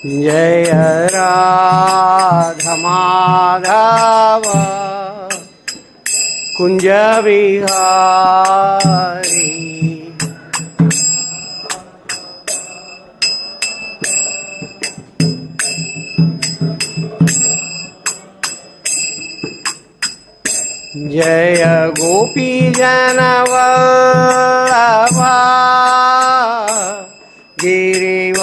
जय राधा माधव कुंज विहारी जय गोपी जनवल्लभा गिरिवरधारी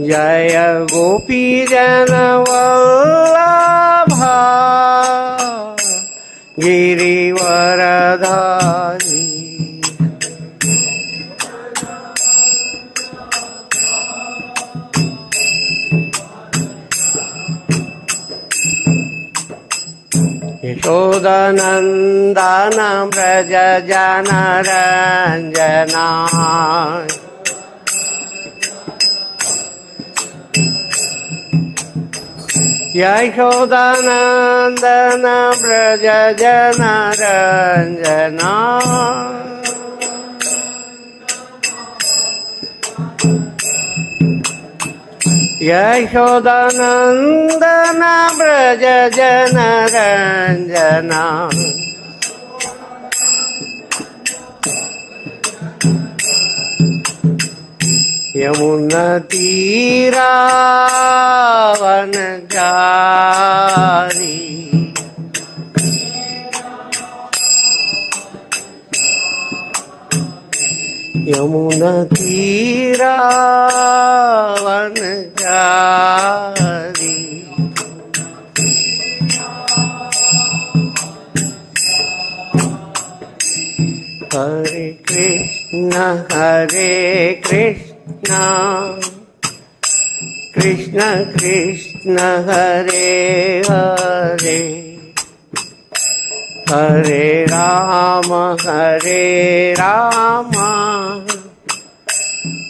जय गोपी जनवल्लभा गिरिवरधारी यशोदनन्दन व्रज जनरञ्जना यशोदनन्दन व्रज जनरञ्जना यशोदनन्दन व्रज जनरञ्जना यमुनतीरावनचारी यमुनतीरावनचारी हरे Krishna Krishna Krishna Hare Hare Hare Ram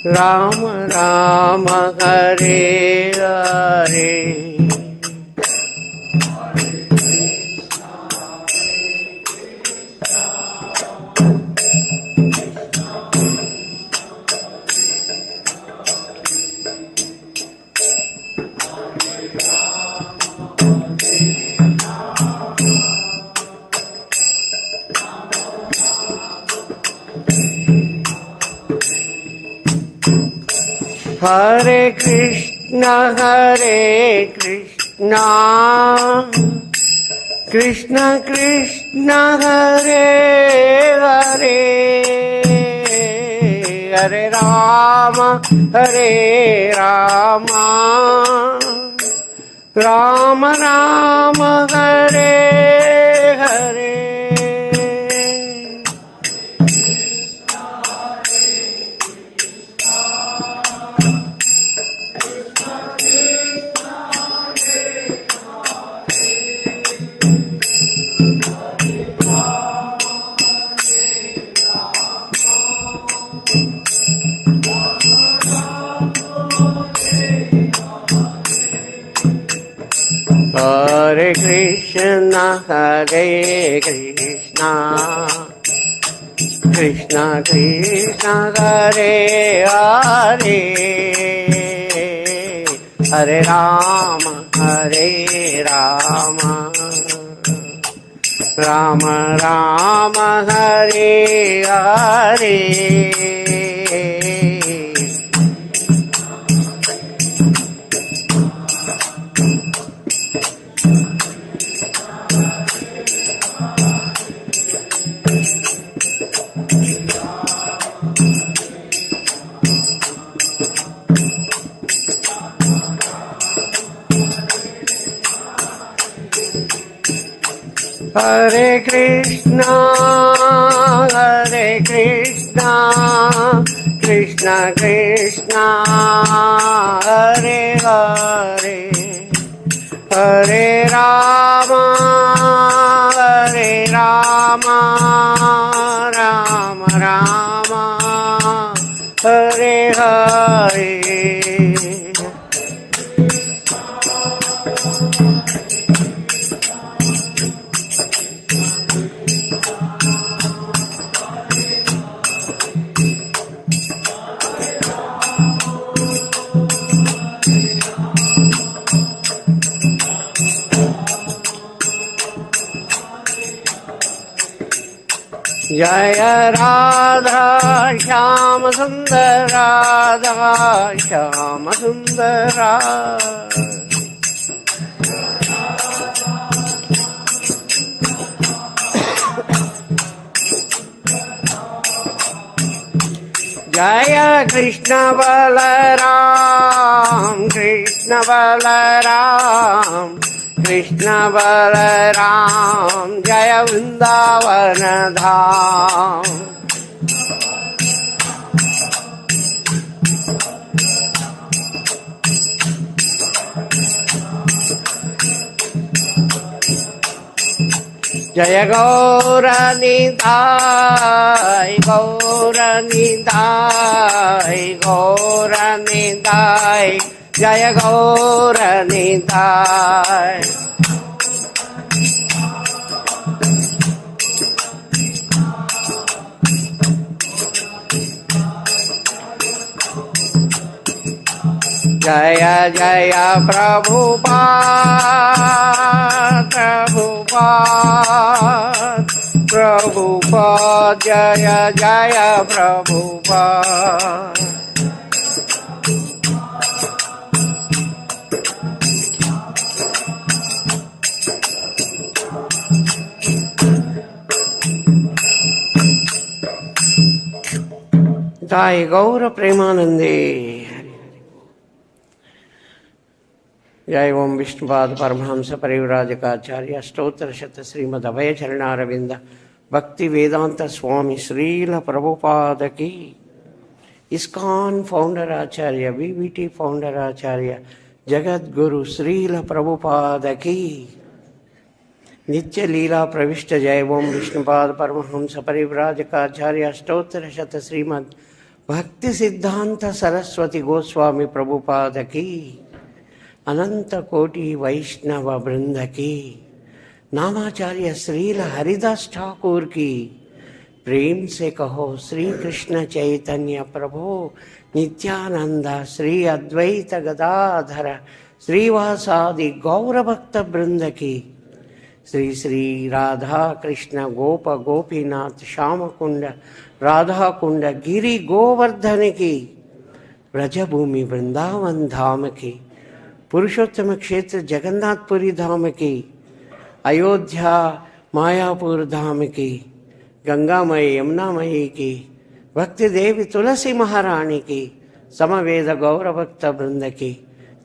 Ram Ram Hare Hare Hare Krishna Krishna Krishna Hare Hare Hare Ram Ram Ram Hare Hare Hare Krishna Krishna Krishna Hare Hare Hare Rama Rama Rama Hare Hare Hare Krishna Krishna Krishna Hare Hare Hare Rama Rama Rama Hare Hare जय राधा श्याम सुंदर राधा श्याम सुंदर जय कृष्ण बलराम कृष्ण बलराम कृष्ण बलराम जय वृंदावन धाम जय गौरनिताय गौरनिताय गौरनिताय जय गौरनिताय जय जय प्रभुपाद प्रभुपाद प्रभुपाद जय जय प्रभुपाद जय गौर प्रेमानंदे जय ओम विष्णुपाद परमहंस परिव्राजकाचार्य अष्टोत्तर शत श्रीमद् अभय चरणारविंद भक्ति वेदांत स्वामी श्रील प्रभुपाद की इस्कॉन फाउंडर आचार्य बीबीटी फाउंडर आचार्य जगत गुरु श्रील प्रभुपाद की नित्य लीला प्रविष्ट जय ओम विष्णुपाद परमहंस परिव्राजकाचार्य अष्टोत्तर शत श्रीमद् भक्ति सिद्धांत सरस्वती गोस्वामी प्रभुपाद की अनंत कोटि वैष्णव वृंद की नामाचार्य श्रील हरिदास ठाकुर की प्रेम से कहो श्री कृष्ण चैतन्य प्रभु नित्यानंद श्री अद्वैत गदाधर श्रीवासादि गौरभक्त वृंद की श्री श्री राधा कृष्ण गोप गोपीनाथ श्याम कुंड राधा कुंड गिरि गोवर्धन की ब्रजभूमि वृंदावन धाम की पुरुषोत्तम क्षेत्र जगन्नाथपुरी धाम की अयोध्या मायापुर धाम की गंगामयी यमुनामयी की भक्ति देवी तुलसी महारानी की समवेद गौर भक्त वृंद की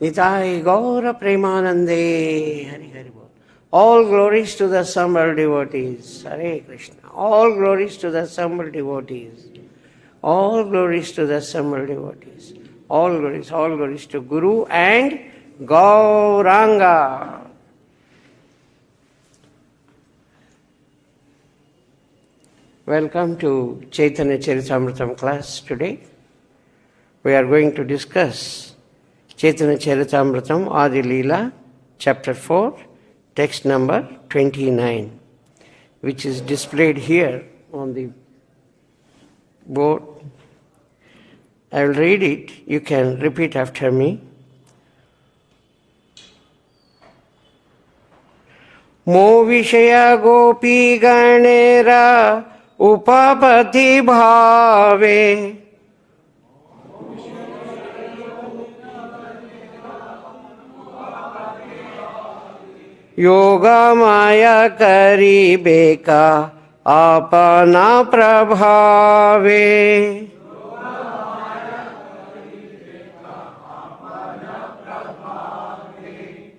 निताय गौर प्रेमानंदे हरि हरि बोल. All glories to the assembled devotees. Hare Krishna. All glories to the assembled devotees. All glories to the assembled devotees. All glories to Guru and Gauranga. Welcome to Chaitanya Charitamrita class today. We are going to discuss Chaitanya Charitamrita Adi Lila, chapter 4, text number 29, which is displayed here on the board. I will read it. You can repeat after me. mo-viṣaye gopī-gaṇera upapati-bhāve yoga-māyā karibeka āpana-prabhāve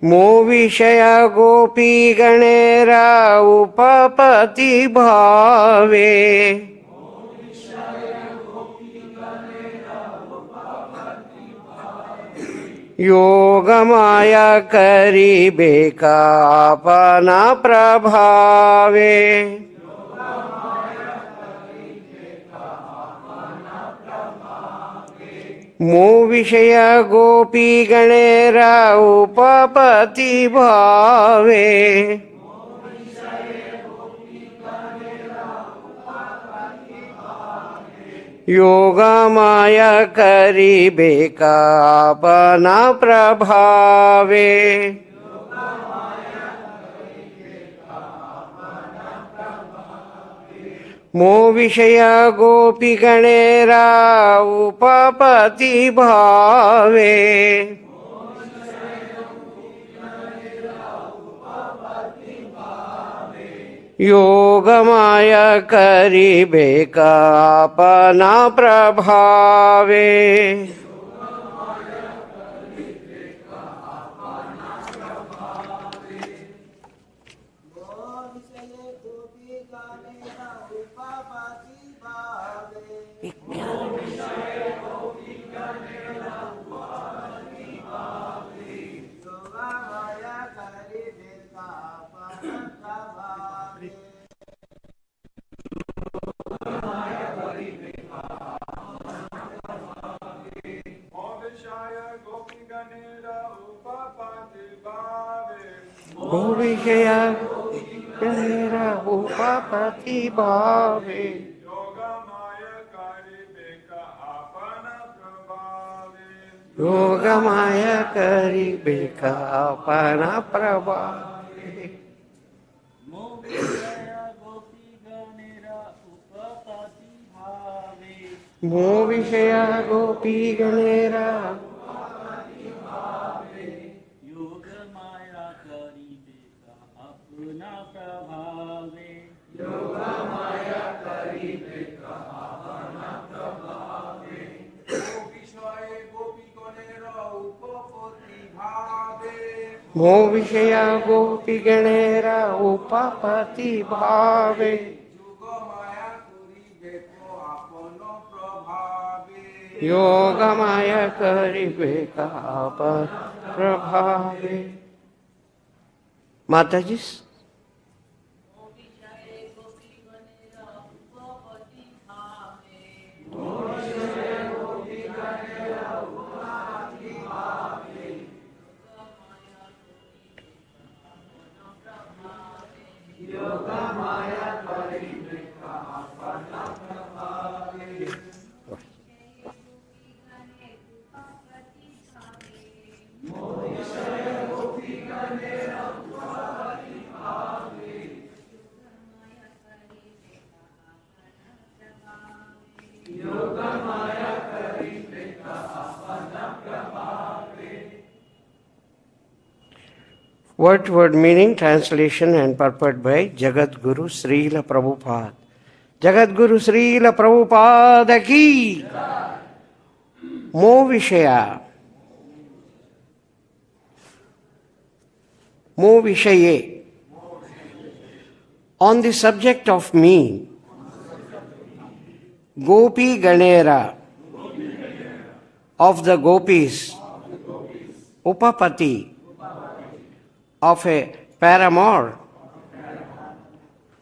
mo-viṣaye gopī-gaṇera upapati-bhāve yoga-māyā karibeka āpana-prabhāve mo-viṣaye gopī-gaṇera upapati-bhāve yoga-māyā karibeka āpana-prabhāve mo-viṣaye gopī-gaṇera upapati-bhāve yoga-māyā karibeka āpana-prabhāve mo-viṣaye gopī-gaṇera upapati-bhāve yoga-māyā karibeka āpana-prabhāve mo-viṣaye gopī-gaṇera mo-viṣaye gopī-gaṇera upapati-bhāve yoga-māyā karibeka āpana-prabhāve. Matajis. Word-to-word meaning, translation and purport by Jagat Guru Srila Prabhupada. Jagat Guru Srila Prabhupada ki mo-viṣaye mo-viṣaye on the subject of me, gopī-gaṇera of the gopīs, upapati of a paramour,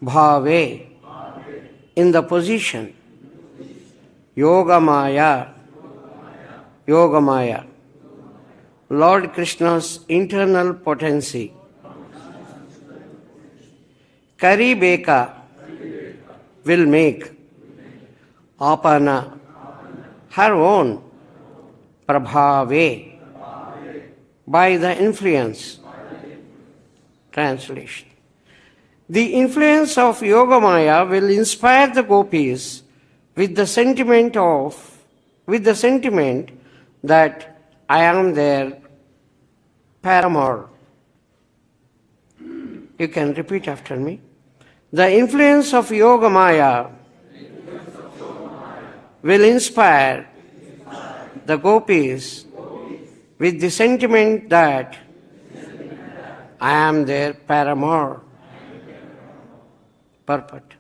bhāve in the position, yoga-māyā, yoga-māyā, Lord Kṛṣṇa's internal potency, karibeka will make, āpana her own, prabhāve by the influence. Translation. The influence of Yogamāyā will inspire the gopis with the sentiment that I am their paramour. You can repeat after me. The influence of Yogamāyā will inspire the gopis with the sentiment that I am their paramour. Purport.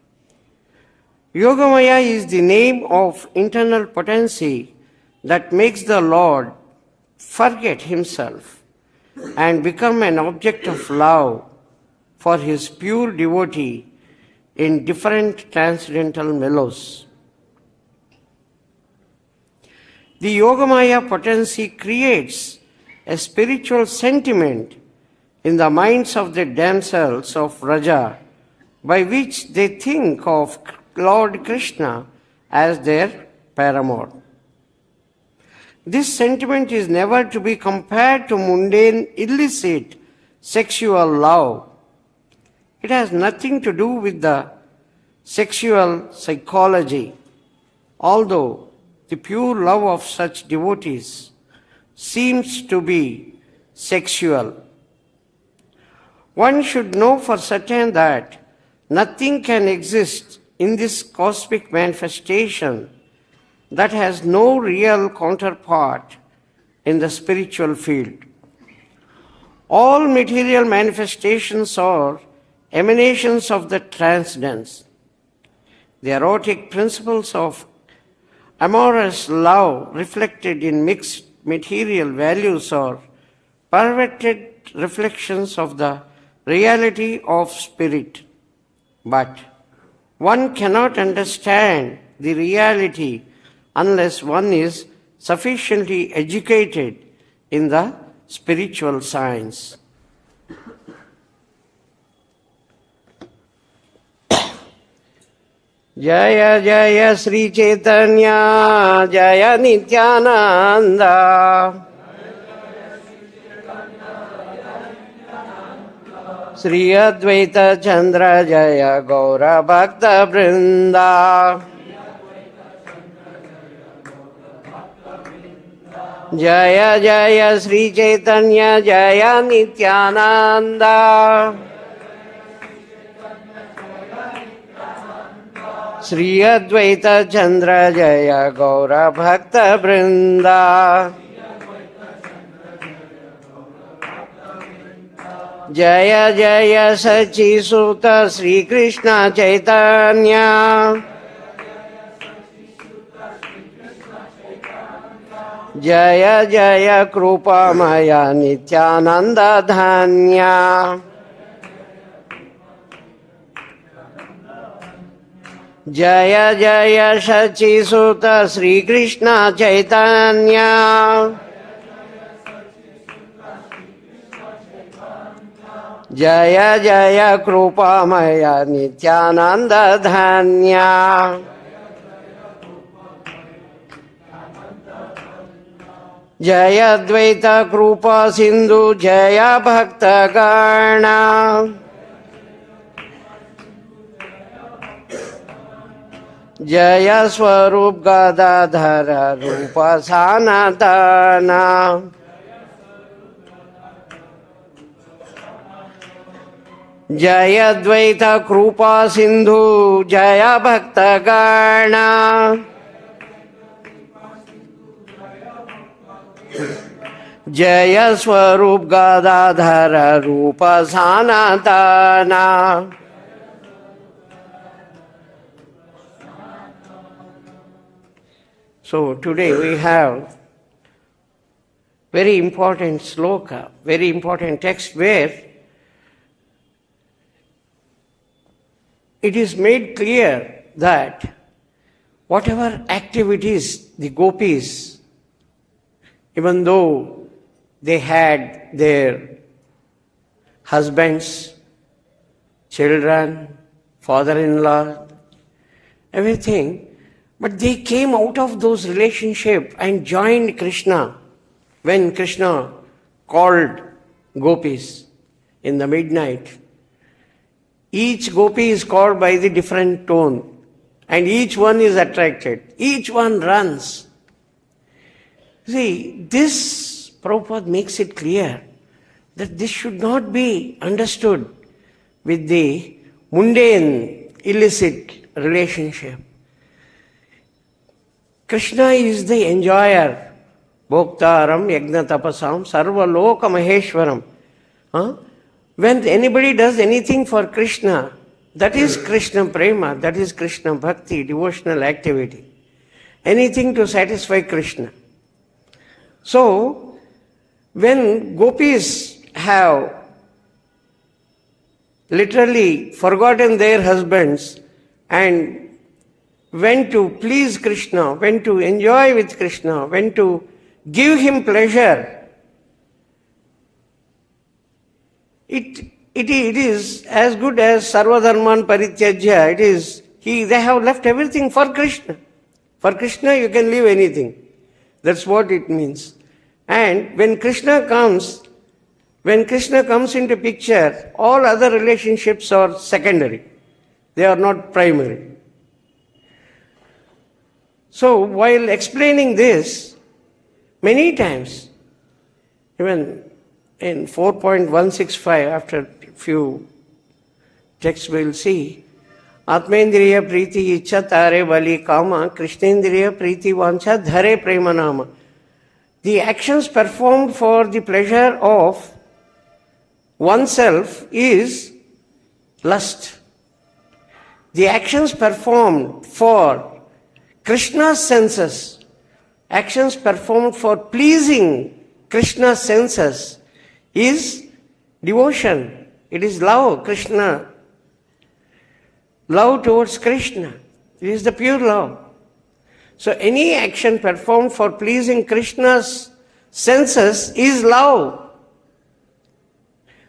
Yogamāyā is the name of internal potency that makes the Lord forget himself and become an object of love for his pure devotee in different transcendental mellows. The Yogamāyā potency creates a spiritual sentiment in the minds of the damsels of Vraja, by which they think of Lord Kṛṣṇa as their paramour. This sentiment is never to be compared to mundane, illicit sexual love. It has nothing to do with the sexual psychology, although the pure love of such devotees seems to be sexual. One should know for certain that nothing can exist in this cosmic manifestation that has no real counterpart in the spiritual field. All material manifestations are emanations of the transcendence. The erotic principles of amorous love reflected in mixed material values are perverted reflections of the reality of spirit. But one cannot understand the reality unless one is sufficiently educated in the spiritual science. Jaya Jaya Sri Chaitanya Jaya Nityananda Sri Advaita Chandra Jaya Gaura Bhakta Vrinda Jaya Jaya Sri Chaitanya Jaya Nityananda Sri Advaita Chandra Jaya Gaura Bhakta Vrinda Jaya Jaya Sachi Sutta Sri Krishna Chaitanya Jaya Jaya Krupa-māyā Nityananda Dhanya Jaya Jaya Sachi Sutta Sri Krishna Chaitanya Jaya Jaya Krupa-māyā Nityananda Dhanya Jaya Advaita Krupa Sindhu Jaya Bhakta Gana Jaya Swarup Gadadhara Rupa Sanatana Jaya Advaita Krupa Sindhu Jaya Bhakta Gana Jaya Swarup Gadadhara Rupa Sanatana. So today we have very important sloka, very important text where it is made clear that whatever activities the gopis, even though they had their husbands, children, father-in-law, everything, but they came out of those relationships and joined Krishna when Krishna called gopis in the midnight. Each gopi is called by the different tone and each one is attracted. Each one runs. See, this Prabhupada makes it clear that this should not be understood with the mundane, illicit relationship. Krishna is the enjoyer. Bhoktaram yajna tapasam sarva loka maheshwaram. When anybody does anything for Krishna, that is Krishna prema, that is Krishna bhakti, devotional activity. Anything to satisfy Krishna. So, when gopis have literally forgotten their husbands and went to please Krishna, went to enjoy with Krishna, went to give him pleasure, it is as good as sarvadharman parityajya. It is, they have left everything for Krishna. For Krishna you can leave anything. That's what it means. And when Krishna comes into picture, all other relationships are secondary. They are not primary. So while explaining this, many times, even in 4.165, after a few texts we'll see, Atmendriya priti ichha tare bali kama, Krishnendriya priti vancha dhare prema nama. The actions performed for the pleasure of oneself is lust. The actions performed for Krishna's senses, actions performed for pleasing Krishna's senses is devotion. It is love, Krishna. Love towards Krishna. It is the pure love. So any action performed for pleasing Krishna's senses is love.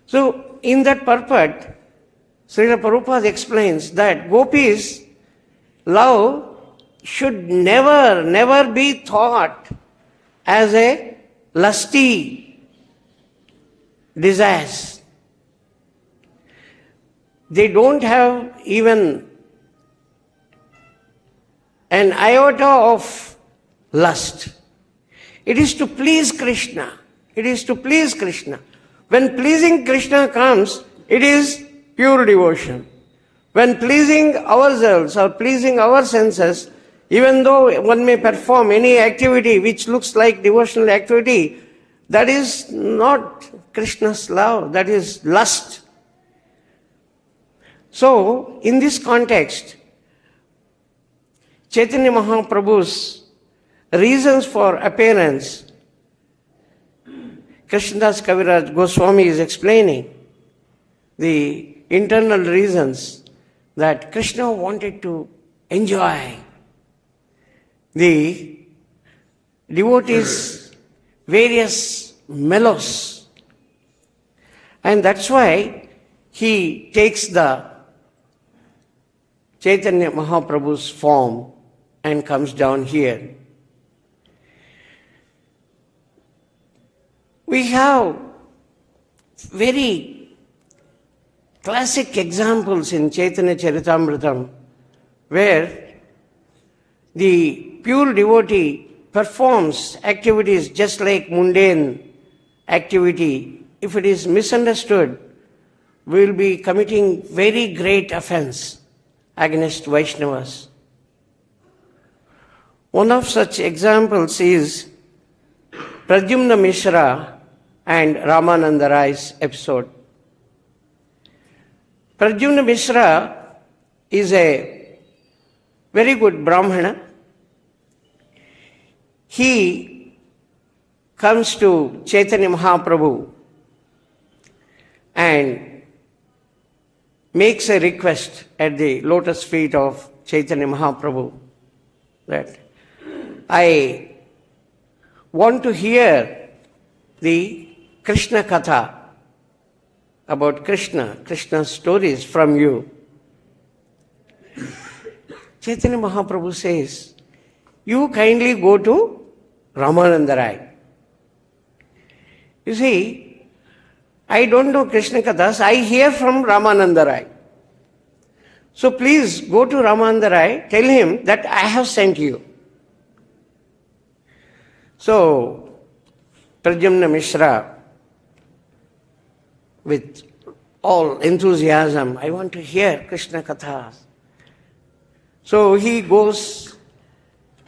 So in that purport, Srila Prabhupada explains that gopis' love should never be thought as a lusty desires. They don't have even an iota of lust. It is to please Krishna. It is to please Krishna. When pleasing Krishna comes, it is pure devotion. When pleasing ourselves or pleasing our senses, even though one may perform any activity which looks like devotional activity, that is not Krishna's love, that is lust. So, in this context, Chaitanya Mahaprabhu's reasons for appearance, Krishnadas Kaviraj Goswami is explaining the internal reasons that Krishna wanted to enjoy the devotees' various mellows. And that's why he takes the Chaitanya Mahaprabhu's form and comes down here. We have very classic examples in Chaitanya Charitamrita where the pure devotee performs activities just like mundane activity. If it is misunderstood, we will be committing very great offense against Vaishnavas. One of such examples is Pradyumna Mishra and Ramananda Rai's episode. Pradyumna Mishra is a very good Brahmana. He comes to Chaitanya Mahaprabhu and makes a request at the lotus feet of Chaitanya Mahaprabhu that I want to hear the Krishna Katha about Krishna's stories from you. Chaitanya Mahaprabhu says, you kindly go to Ramananda Rai. You see, I don't know Krishna Kathas, I hear from Ramananda Rai. So please go to Ramananda Rai, tell him that I have sent you. So, Pradyumna Mishra, with all enthusiasm, I want to hear Krishna Kathas. So he goes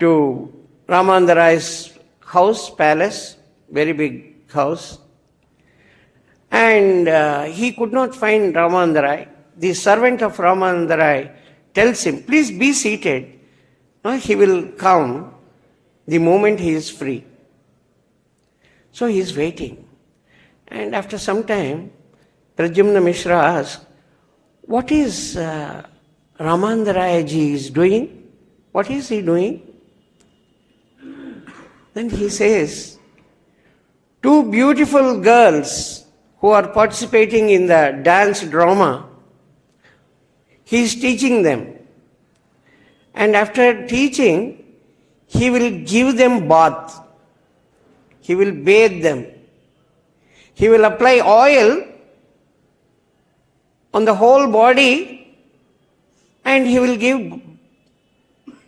to Ramananda Rai's house, palace, very big house. And he could not find Ramananda Rai. The servant of Ramananda Rai tells him, please be seated. He will come the moment he is free. So he is waiting. And after some time, Pradyumna Mishra asks, what is Ramananda Rai ji is doing? What is he doing? Then he says, two beautiful girls who are participating in the dance drama, he is teaching them. And after teaching, he will give them bath. He will bathe them. He will apply oil on the whole body and he will give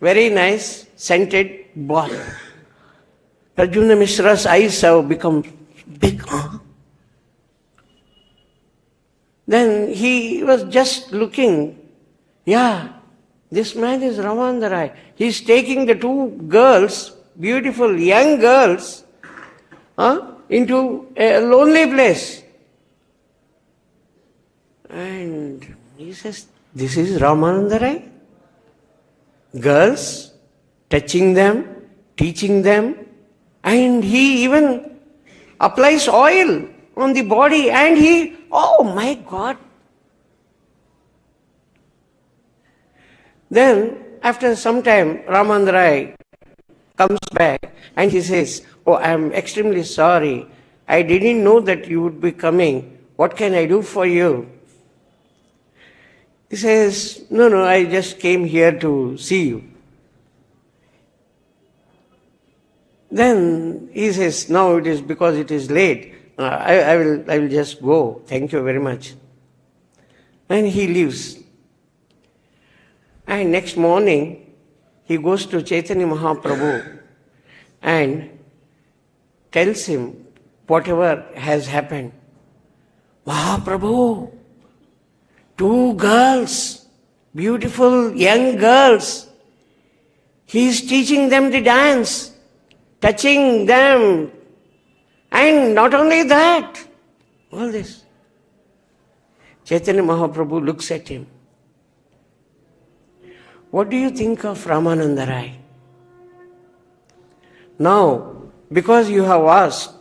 very nice scented bath. Pradyumna Mishra's eyes have become big. Then he was just looking. Yeah, this man is Ramananda Rai. He's taking the two girls, beautiful young girls, into a lonely place. And he says, this is Ramananda Rai? Girls, touching them, teaching them, and he even applies oil on the body, and he, oh my God. Then, after some time, Ramananda Rai comes back and he says, oh, I am extremely sorry. I didn't know that you would be coming. What can I do for you? He says, no, I just came here to see you. Then he says, no, it is because it is late. I will just go. Thank you very much. And he leaves. And next morning, he goes to Chaitanya Mahaprabhu and tells him whatever has happened. Mahaprabhu, two girls, beautiful young girls, he is teaching them the dance, touching them, and not only that, all this. Chaitanya Mahaprabhu looks at him. What do you think of Ramananda Rai? Now, because you have asked,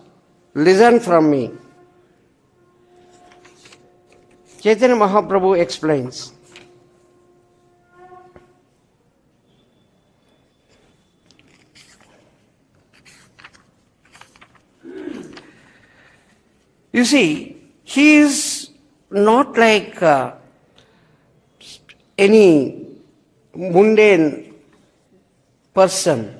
listen from me. Chaitanya Mahaprabhu explains. You see, he is not like any mundane person.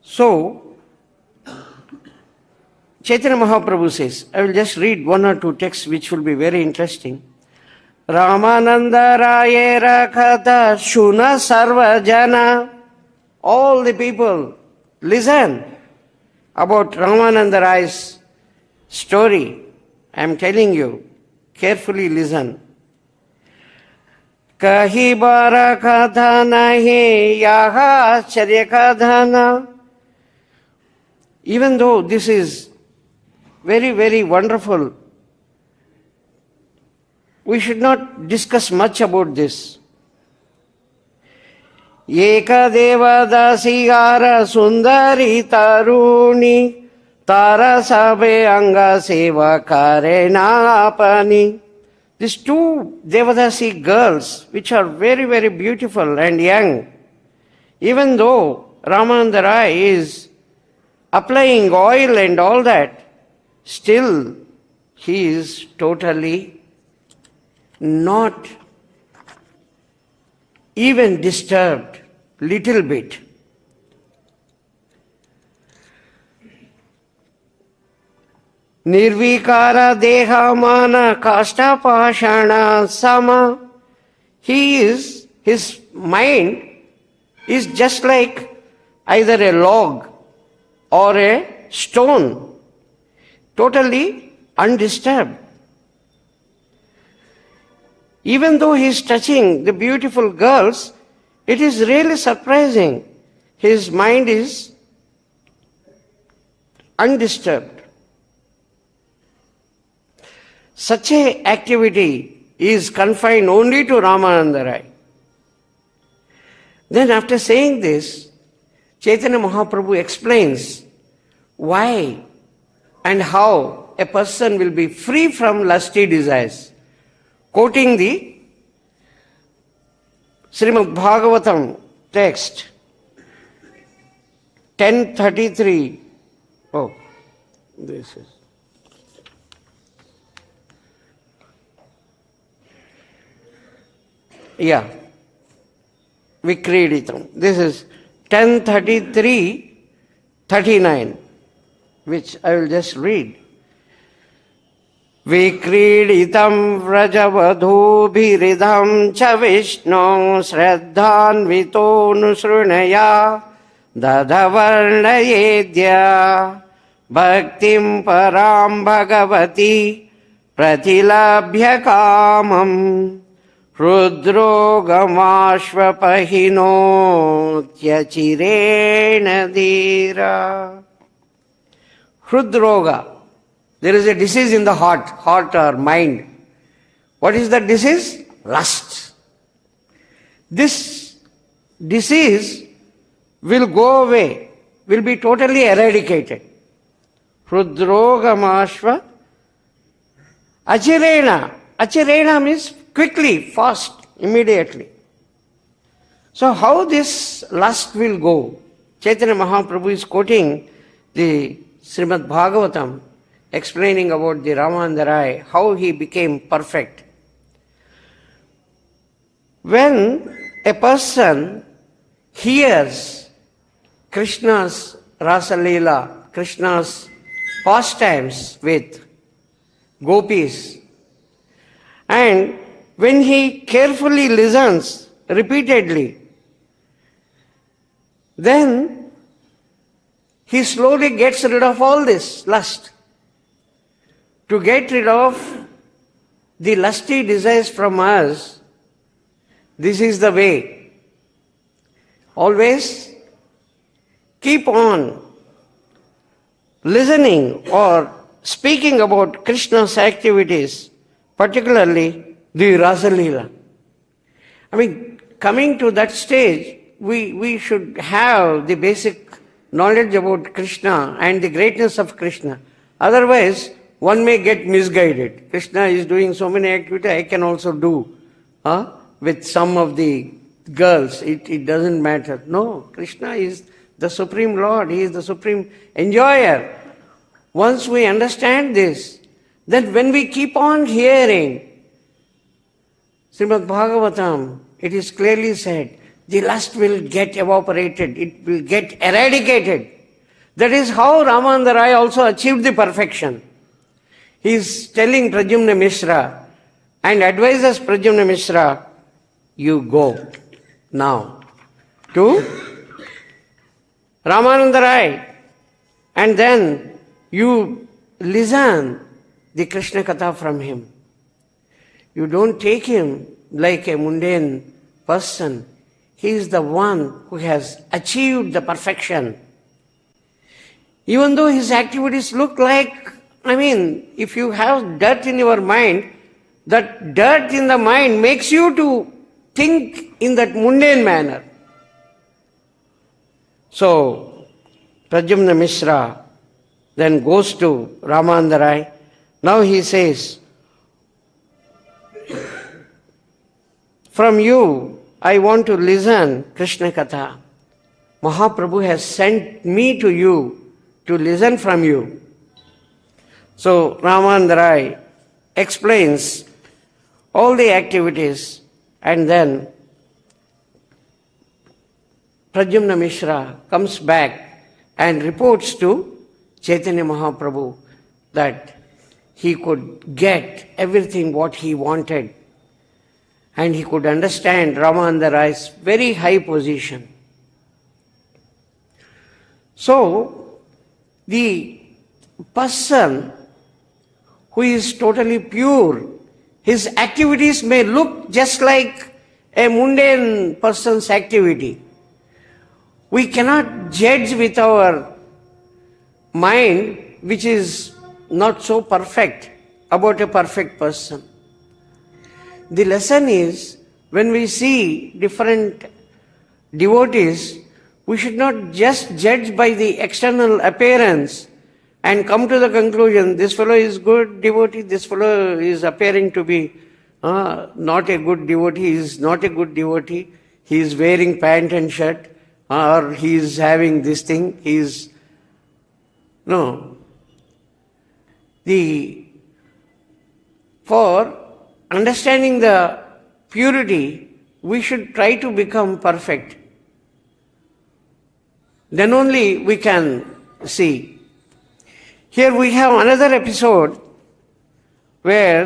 So, Chaitanya Mahaprabhu says, I will just read one or two texts which will be very interesting. Ramananda Rayera Katha Shuna Sarva Jana. All the people, listen about Ramananda Rai's story. I am telling you, carefully listen. Kahi bara katha nahi yaha acharya kadhana. Even though this is very, very wonderful, we should not discuss much about this. Eka deva dasigara sundari taruni tara sabe anga seva karena apani. These two Devadasi girls, which are very, very beautiful and young, even though Ramananda Rai is applying oil and all that, still he is totally not even disturbed, little bit. Nirvikara deha mana kasta pashana sama. His mind is just like either a log or a stone, totally undisturbed. Even though he is touching the beautiful girls, it is really surprising. His mind is undisturbed. Such a activity is confined only to Ramananda Rai. Then after saying this, Chaitanya Mahaprabhu explains why and how a person will be free from lusty desires. Quoting the Srimad Bhagavatam text, 10:33. Oh, this is. Yeah, Vikriditam. This is 10:33-39, which I will just read. Vikriditam vrajavadhubhiridham cha Vishnu Shraddhanvito nusrunaya Dadavarnayedya Bhaktim param bhagavati pratilabhya kamam Hrudrogamashvapahino tyachirena dhira. Hrudroga. There is a disease in the heart or mind. What is that disease? Lust. This disease will go away, will be totally eradicated. Hrudrogamashva achirena. Achirena means quickly, fast, immediately. So how this lust will go? Chaitanya Mahaprabhu is quoting the Srimad Bhagavatam, explaining about the Ramandarai, how he became perfect. When a person hears Krishna's Rasa Lila, Krishna's pastimes with gopīs, and when he carefully listens repeatedly, then he slowly gets rid of all this lust. To get rid of the lusty desires from us, this is the way. Always keep on listening or speaking about Krishna's activities, particularly the Rasa Lila. I mean, coming to that stage, we should have the basic knowledge about Krishna and the greatness of Krishna. Otherwise, one may get misguided. Krishna is doing so many activities, I can also do with some of the girls. It doesn't matter. No, Krishna is the Supreme Lord. He is the Supreme Enjoyer. Once we understand this, then when we keep on hearing Srimad Bhagavatam, it is clearly said, the lust will get evaporated, it will get eradicated. That is how Ramandarai also achieved the perfection. He is telling Pradyumna Mishra and advises Pradyumna Mishra, you go now to Ramandarai and then you listen the Krishna Katha from him. You don't take him like a mundane person. He is the one who has achieved the perfection. Even though his activities look like, if you have dirt in your mind, that dirt in the mind makes you to think in that mundane manner. So, Pradyumna Mishra then goes to Ramandarai. Now he says, from you, I want to listen Krishna Katha. Mahaprabhu has sent me to you to listen from you. So Ramandarai explains all the activities and then Pradyumna Mishra comes back and reports to Chaitanya Mahaprabhu that he could get everything what he wanted and he could understand Ramandarai's very high position. So, the person who is totally pure, his activities may look just like a mundane person's activity. We cannot judge with our mind, which is not so perfect, about a perfect person. The lesson is, when we see different devotees, we should not just judge by the external appearance and come to the conclusion, this fellow is good devotee, this fellow is appearing to be not a good devotee, he is not a good devotee, he is wearing pant and shirt, or he is having this thing, he is... No. For understanding the purity, we should try to become perfect. Then only we can see. Here we have another episode where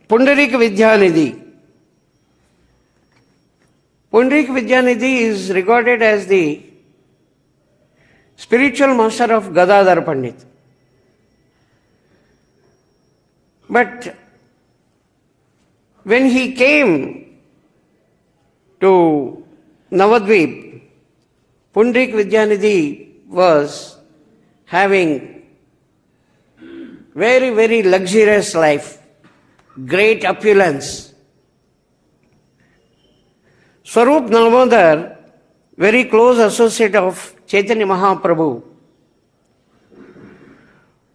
Pundarik Vidyanidhi. Pundarik Vidyanidhi is regarded as the spiritual master of Gadadhar Pandit. But when he came to Navadvip, Pundarik Vidyanidhi was having very, very luxurious life, great opulence. Swarup Damodar, very close associate of Chaitanya Mahaprabhu,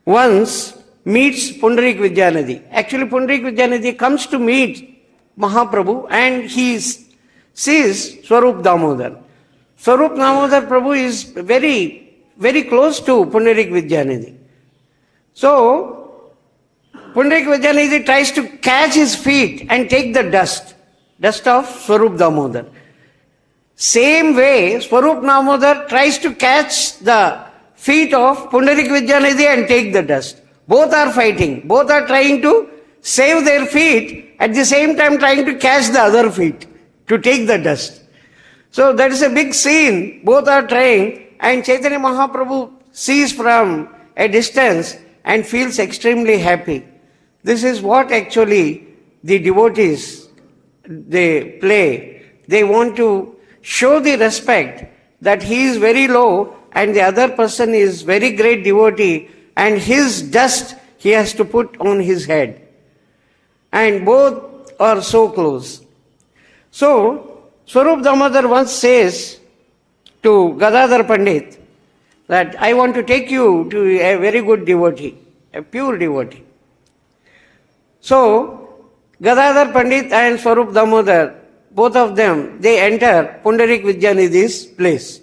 once meets Pundarik Vidyanidhi. Actually, Pundarik Vidyanidhi comes to meet Mahaprabhu and he sees Swarup Damodar. Swarup Damodar Prabhu is very, very close to Pundarik Vidyanidhi. So, Pundarik Vidyanidhi tries to catch his feet and take the dust of Swarup Damodar. Same way, Swarup Damodar tries to catch the feet of Pundarik Vidyanidhi and take the dust. Both are fighting. Both are trying to save their feet, at the same time trying to catch the other feet to take the dust. So that is a big scene. Both are trying, and Chaitanya Mahaprabhu sees from a distance and feels extremely happy. This is what actually the devotees, they play. They want to show the respect that he is very low and the other person is very great devotee, and his dust he has to put on his head. And both are so close. So, Swarup Damodar once says to Gadadhar Pandit that I want to take you to a very good devotee, a pure devotee. So, Gadadhar Pandit and Swarup Damodar, both of them, they enter Pundarik Vidyanidhi's place.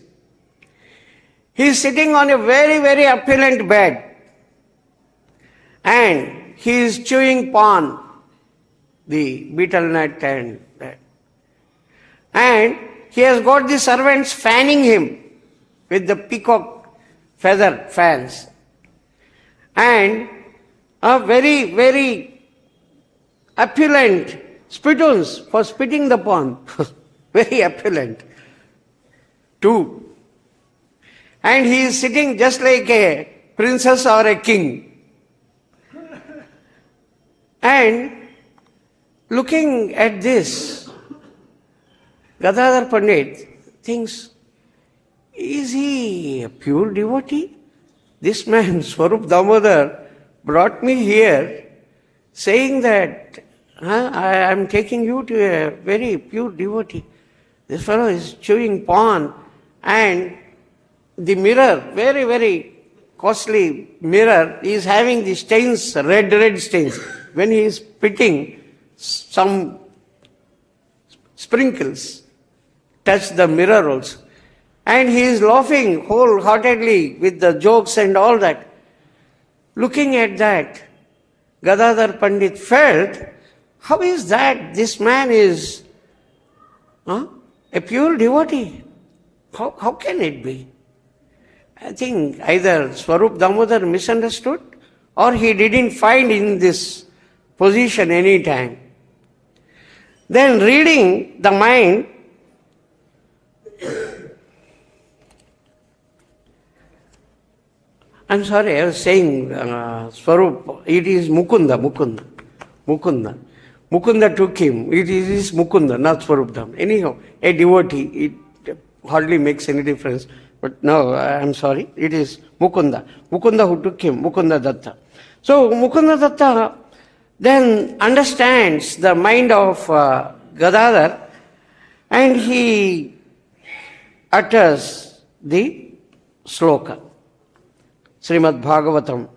He is sitting on a very, very opulent bed and he is chewing pan, the betel nut and that. And he has got the servants fanning him with the peacock feather fans. And a very, very opulent spittoons for spitting the pan. Very opulent. Two. And he is sitting just like a princess or a king. And looking at this, Gadadhar Pandit thinks, is he a pure devotee? This man, Swarup Damodar, brought me here saying that I am taking you to a very pure devotee. This fellow is chewing pan, and the mirror, very, very costly mirror, is having the stains, red stains. When he is spitting, some sprinkles touch the mirror also. And he is laughing wholeheartedly with the jokes and all that. Looking at that, Gadadhar Pandit felt, how is that this man is a pure devotee? How can it be? I think either Swarup Damodar misunderstood or he didn't find in this position any time. Then reading the mind, I'm sorry, I was saying Swarup, it is Mukunda took him. It is Mukunda, not Swarup Dham. Anyhow, a devotee, it hardly makes any difference. But no, I'm sorry, it is Mukunda. Mukunda who took him, Mukunda Datta. So Mukunda Datta then understands the mind of Gadadhar and he utters the sloka. Srimad Bhagavatam.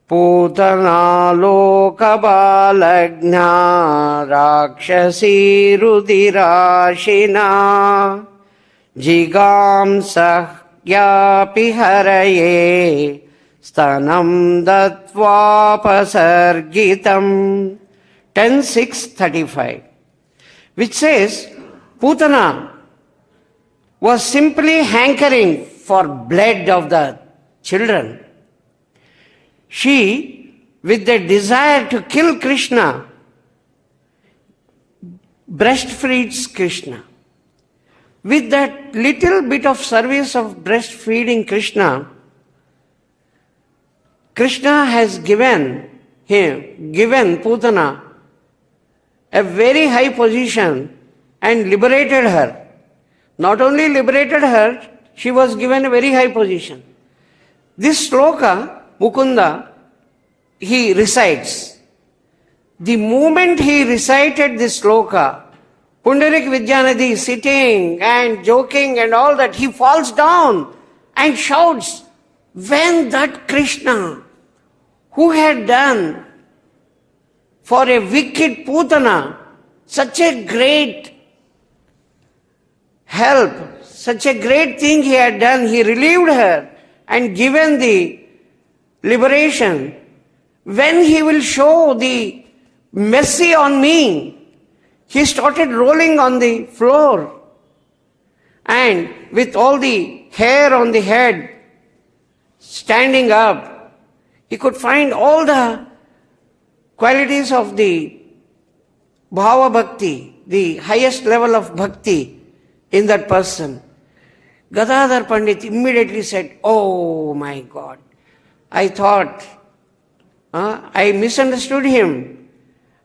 Putana loka balagna rakshasi rudirashina jigam sahyapi haraye stanam datva pasargitam 10:6:35, which says Putana was simply hankering for blood of the children. She with the desire to kill Krishna, breastfeeds Krishna. With that little bit of service of breastfeeding Krishna, Krishna has given Putana a very high position and liberated her. Not only liberated her, she was given a very high position. This sloka, Mukunda, he recites. The moment he recited this sloka, Pundarik Vidyanidhi is sitting and joking and all that, he falls down and shouts, when that Krishna, who had done for a wicked Putana such a great help, such a great thing he had done, he relieved her and given the liberation, when he will show the mercy on me, he started rolling on the floor and with all the hair on the head standing up, he could find all the qualities of the bhava bhakti, the highest level of bhakti in that person. Gadadhar Pandit immediately said, oh my God, I thought, I misunderstood him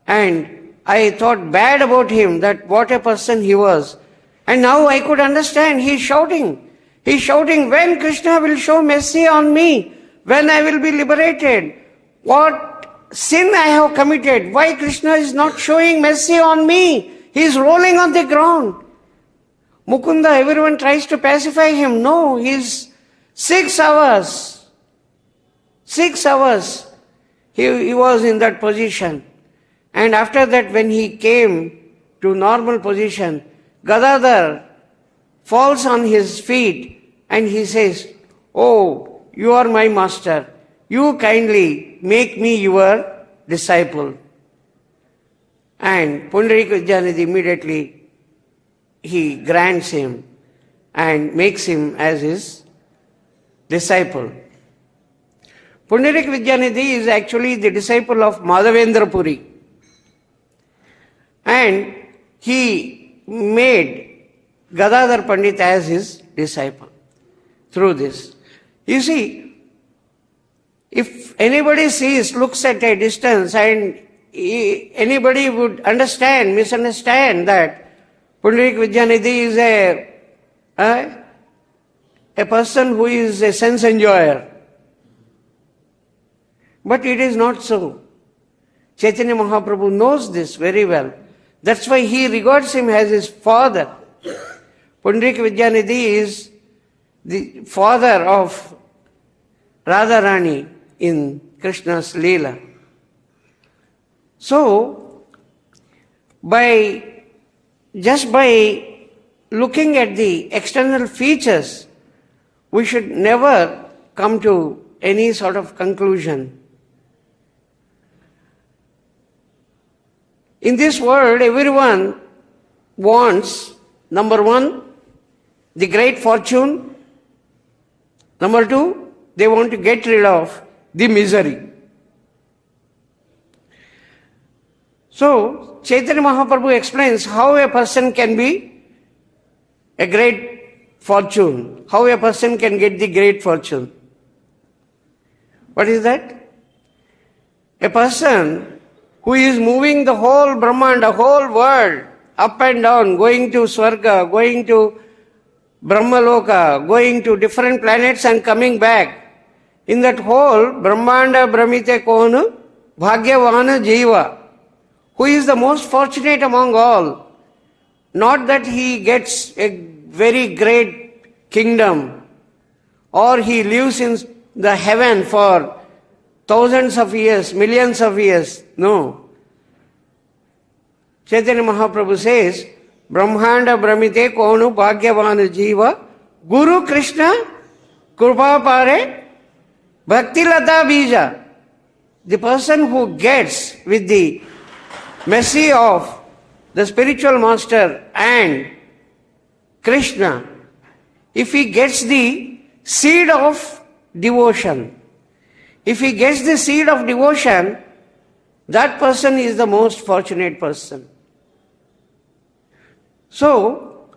and I thought bad about him, that what a person he was. And now I could understand, he is shouting. He is shouting, when Krishna will show mercy on me, when I will be liberated, what sin I have committed, why Krishna is not showing mercy on me? He is rolling on the ground. Mukunda, everyone tries to pacify him. No, he is 6 hours. 6 hours he was in that position. And after that, when he came to normal position, Gadadhar falls on his feet and he says, oh, you are my master. You kindly make me your disciple. And Pundarik Vidyanidhi immediately, he grants him and makes him as his disciple. Pundarik Vidyanidhi is actually the disciple of Madhavendra Puri. And he made Gadadhar Pandit as his disciple through this. You see, if anybody looks at a distance and anybody would misunderstand that Pundarik Vidyanidhi is a person who is a sense enjoyer. But it is not so. Chaitanya Mahaprabhu knows this very well. That's why he regards him as his father. Pundarik Vidyanidhi is the father of Radharani in Krishna's Lila. So, just by looking at the external features, we should never come to any sort of conclusion. In this world, everyone wants, number one, the great fortune. Number two, they want to get rid of the misery. So, Chaitanya Mahaprabhu explains how a person can be a great fortune, how a person can get the great fortune. What is that? A person who is moving the whole Brahmanda, whole world, up and down, going to Swarga, going to Brahmaloka, going to different planets and coming back. In that whole Brahmanda Brahmite Konu, Bhagyavana Jiva, who is the most fortunate among all. Not that he gets a very great kingdom or he lives in the heaven for thousands of years, millions of years. No. Chaitanya Mahaprabhu says, Brahmanda Brahmite Konu Bhagyavana Jiva Guru Krishna Krupa Pare Bhakti Lata Bija. The person who gets with the mercy of the spiritual master and Krishna, if he gets the seed of devotion, If he gets the seed of devotion, that person is the most fortunate person. So,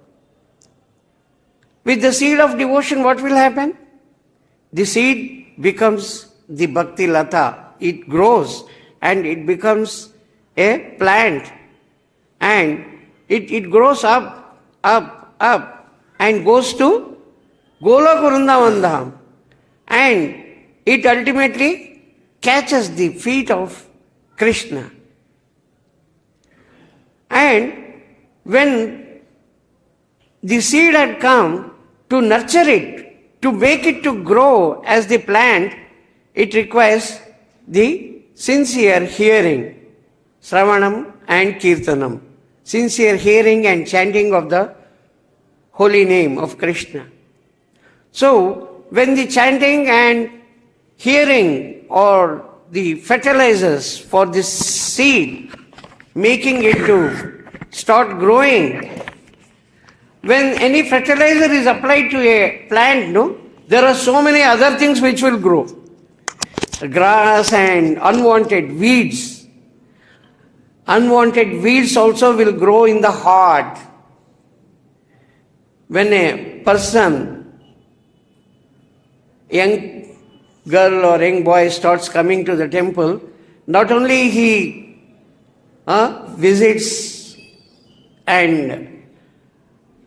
with the seed of devotion, what will happen? The seed becomes the bhakti lata. It grows and it becomes a plant. And it grows up, and goes to Goloka Vrindavan Dham. And it ultimately catches the feet of Krishna. And when the seed had come, to nurture it, to make it to grow as the plant, it requires the sincere hearing, Sravanam and Kirtanam, sincere hearing and chanting of the holy name of Krishna. So, when the chanting and hearing or the fertilizers for this seed, making it to start growing, when any fertilizer is applied to a plant, there are so many other things which will grow. Grass and unwanted weeds. Unwanted weeds also will grow in the heart. When a person, young girl or young boy starts coming to the temple, not only he visits and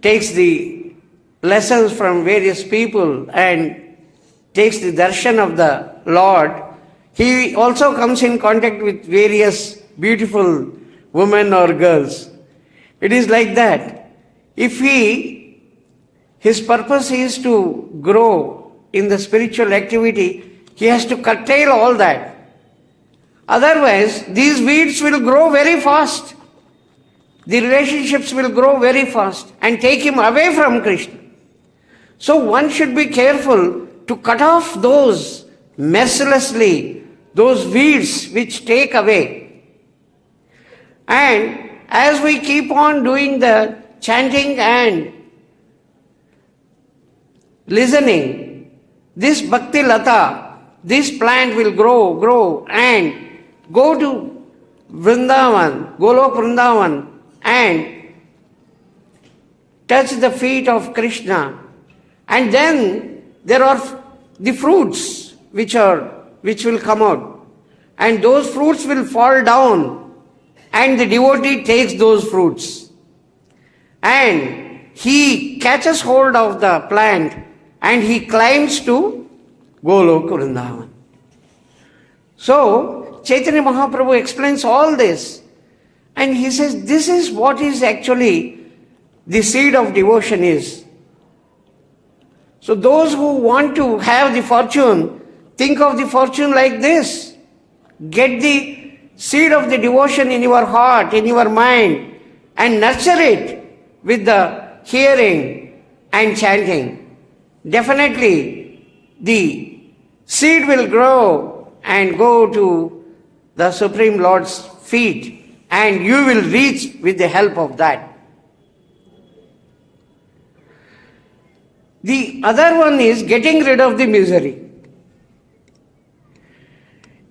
takes the lessons from various people and takes the darshan of the Lord, he also comes in contact with various beautiful women or girls. It is like that. If his purpose is to grow in the spiritual activity, he has to curtail all that. Otherwise, these weeds will grow very fast. The relationships will grow very fast and take him away from Krishna. So one should be careful to cut off those mercilessly, those weeds which take away. And as we keep on doing the chanting and listening, this bhakti lata, this plant will grow and go to Vrindavan, Goloka Vrindavan, and touch the feet of Krishna. And then there are the fruits which will come out. And those fruits will fall down, and the devotee takes those fruits. And he catches hold of the plant and he climbs to Goloka Vrindavan. So, Chaitanya Mahaprabhu explains all this. And he says, this is what is actually the seed of devotion is. So those who want to have the fortune, think of the fortune like this. Get the seed of the devotion in your heart, in your mind, and nurture it with the hearing and chanting. Definitely, the seed will grow and go to the Supreme Lord's feet, and you will reach with the help of that. The other one is getting rid of the misery.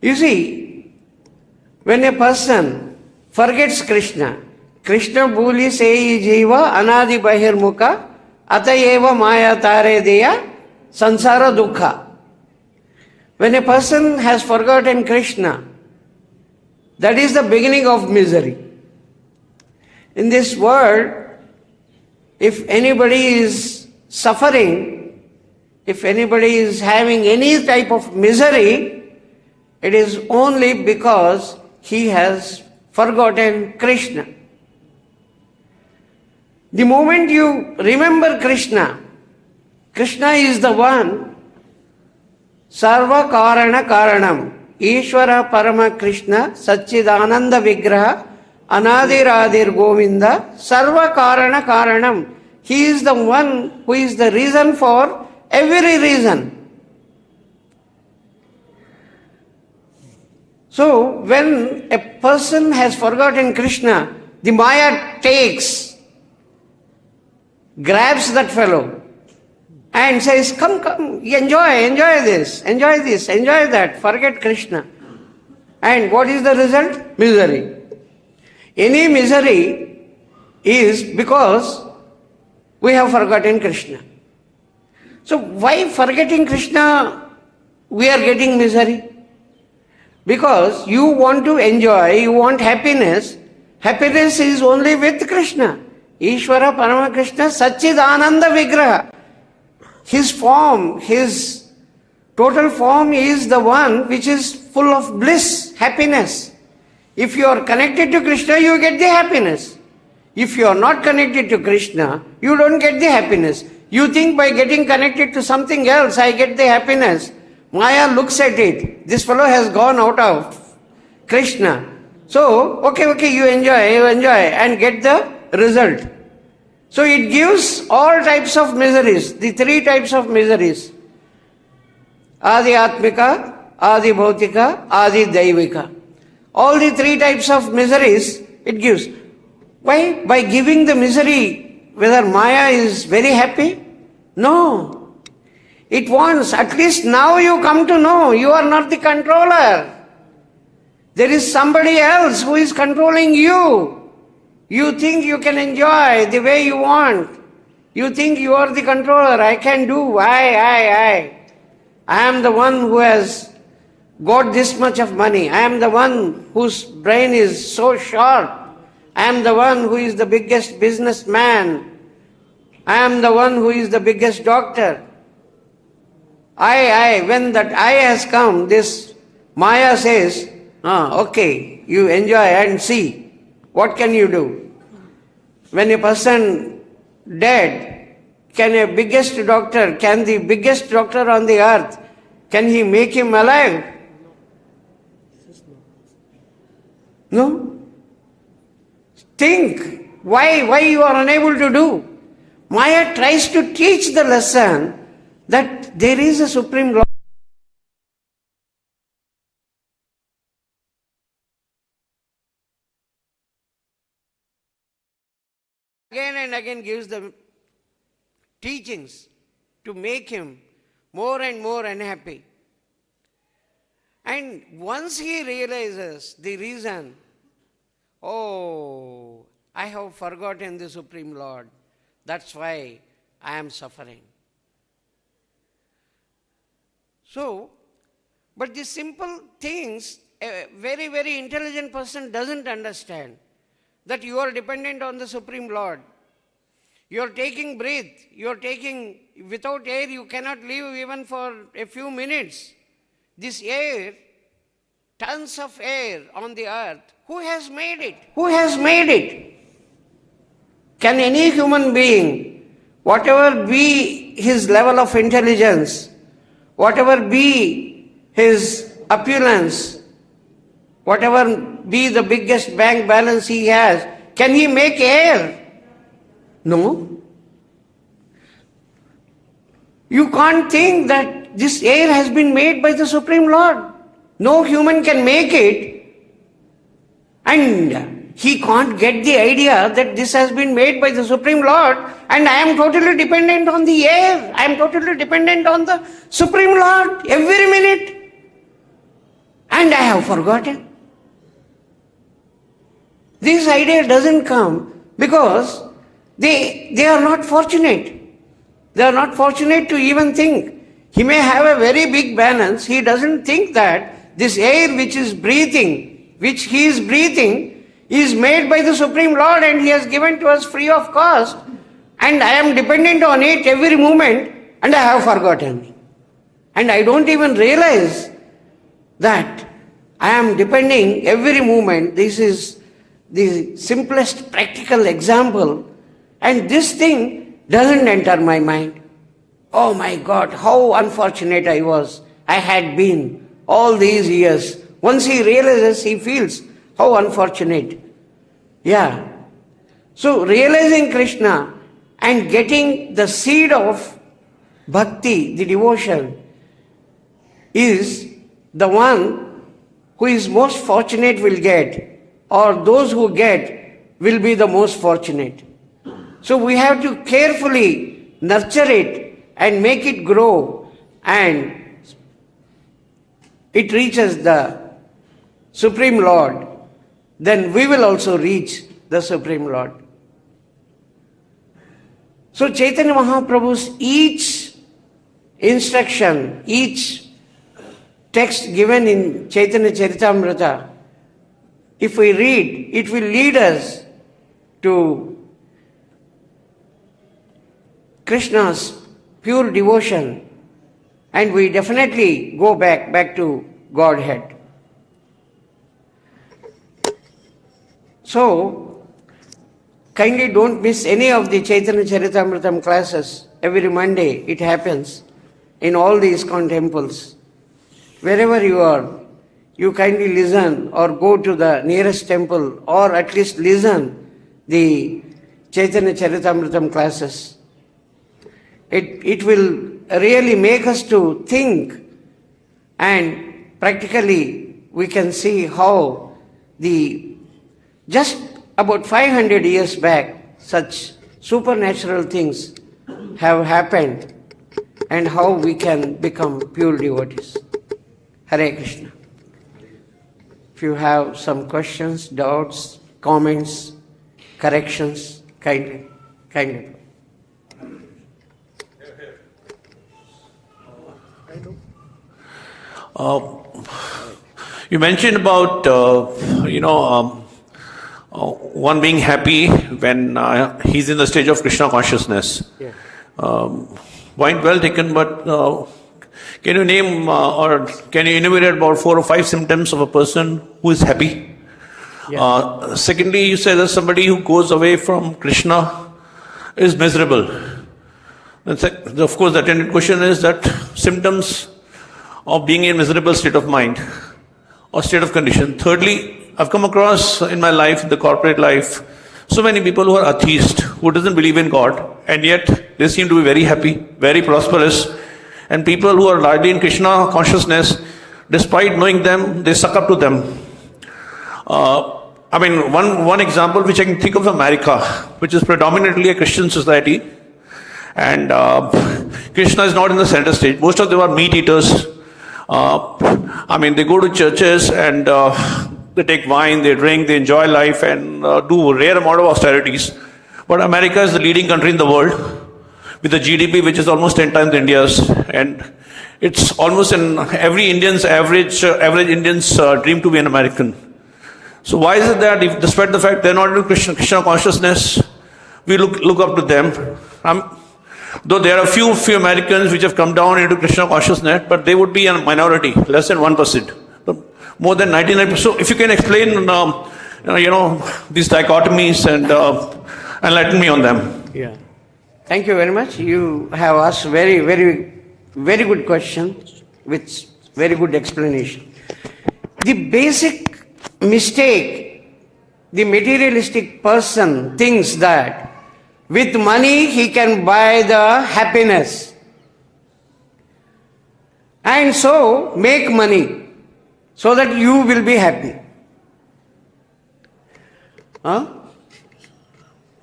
You see, when a person forgets Krishna, Krishna bhuli seyi jiva anadi bahir mukha atayeva maya tare deya sansara dukkha. When a person has forgotten Krishna, that is the beginning of misery. In this world, if anybody is suffering, if anybody is having any type of misery, it is only because he has forgotten Krishna. The moment you remember Krishna, Krishna is the one, sarva karana karanam, Ishvara Parama Krishna, Satchidananda Vigraha, Anadiradir Govinda, Sarva Karana Karanam. He is the one who is the reason for every reason. So, when a person has forgotten Krishna, the Maya grabs that fellow and says, come, enjoy this, enjoy that, forget Krishna. And what is the result? Misery. Any misery is because we have forgotten Krishna. So why forgetting Krishna we are getting misery? Because you want to enjoy, you want happiness. Happiness is only with Krishna. Ishvara Parama Krishna Satchid Ananda Vigraha. His form, his total form is the one which is full of bliss, happiness. If you are connected to Krishna, you get the happiness. If you are not connected to Krishna, you don't get the happiness. You think by getting connected to something else, I get the happiness. Maya looks at it. This fellow has gone out of Krishna. So, okay, you enjoy and get the result. So it gives all types of miseries, the three types of miseries. Adi Atmika, Adi Bhautika, Adi Daivika. All the three types of miseries it gives. Why? By giving the misery, whether Maya is very happy? No. It wants, at least now you come to know, you are not the controller. There is somebody else who is controlling you. You think you can enjoy the way you want. You think you are the controller. I can do. I am the one who has got this much of money. I am the one whose brain is so sharp. I am the one who is the biggest businessman. I am the one who is the biggest doctor. When that I has come, this Maya says, okay, you enjoy and see. What can you do? When a person dead, can the biggest doctor on the earth, can he make him alive? No? Think, why you are unable to do? Maya tries to teach the lesson that there is a Supreme Lord. Again and again gives them teachings to make him more and more unhappy. And once he realizes the reason, I have forgotten the Supreme Lord. That's why I am suffering. So, but the simple things, a very, very intelligent person doesn't understand. That you are dependent on the Supreme Lord. You are taking breath. Without air you cannot live even for a few minutes. This air, tons of air on the earth, who has made it? Who has made it? Can any human being, whatever be his level of intelligence, whatever be his opulence, whatever be the biggest bank balance he has, can he make air? No. You can't think that this air has been made by the Supreme Lord. No human can make it. And he can't get the idea that this has been made by the Supreme Lord and I am totally dependent on the air. I am totally dependent on the Supreme Lord every minute. And I have forgotten. This idea doesn't come because they are not fortunate. They are not fortunate to even think. He may have a very big balance. He doesn't think that this air which he is breathing, is made by the Supreme Lord and He has given to us free of cost. And I am dependent on it every moment and I have forgotten. And I don't even realize that I am depending every moment. This is the simplest practical example, and this thing doesn't enter my mind. Oh my God, how unfortunate I had been all these years. Once he realizes, he feels how unfortunate. Yeah. So realizing Krishna and getting the seed of bhakti, the devotion, is the one who is most fortunate will get, or those who get will be the most fortunate. So we have to carefully nurture it, and make it grow, and it reaches the Supreme Lord, then we will also reach the Supreme Lord. So Chaitanya Mahaprabhu's each instruction, each text given in Chaitanya Charitamrita, if we read, it will lead us to Krishna's pure devotion, and we definitely go back to Godhead. So, kindly don't miss any of the Chaitanya Charitamritam classes. Every Monday it happens in all the ISKCON temples. Wherever you are, you kindly listen or go to the nearest temple, or at least listen the Chaitanya Charitamritam classes. It will really make us to think, and practically we can see how just about 500 years back such supernatural things have happened, and how we can become pure devotees. Hare Krishna. If you have some questions, doubts, comments, corrections, kindly. You mentioned about one being happy when he's in the stage of Krishna consciousness. Yeah. Point well taken, but can you name or can you enumerate about 4 or 5 symptoms of a person who is happy? Yeah. Secondly, you said that somebody who goes away from Krishna is miserable. And of course, the attendant question is that symptoms of being in a miserable state of mind or state of condition. Thirdly, I've come across in my life, in the corporate life, so many people who are atheists, who doesn't believe in God, and yet they seem to be very happy, very prosperous. And people who are largely in Krishna consciousness, despite knowing them, they suck up to them. One example which I can think of America, which is predominantly a Christian society, and Krishna is not in the center stage. Most of them are meat eaters. They go to churches and they take wine, they drink, they enjoy life, and do a rare amount of austerities. But America is the leading country in the world with a GDP which is almost 10 times India's, and it's almost in every Indian's average Indian's dream to be an American. So why is it that, if, despite the fact they're not in Krishna consciousness, we look up to them? Though there are a few Americans which have come down into Krishna consciousness, but they would be a minority, less than 1%. But more than 99%. So if you can explain, these dichotomies and enlighten me on them. Yeah. Thank you very much. You have asked very, very, very good question with very good explanation. The basic mistake the materialistic person thinks that with money he can buy the happiness, and so make money so that you will be happy.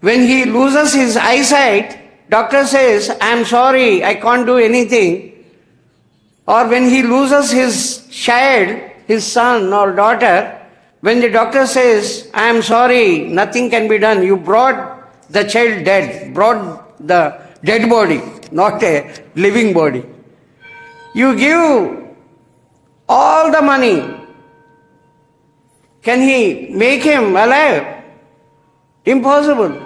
When he loses his eyesight, doctor says, I am sorry, I can't do anything. Or when he loses his child, his son or daughter, when the doctor says, I am sorry, nothing can be done, you brought the child dead, brought the dead body, not a living body. You give all the money. Can he make him alive? Impossible.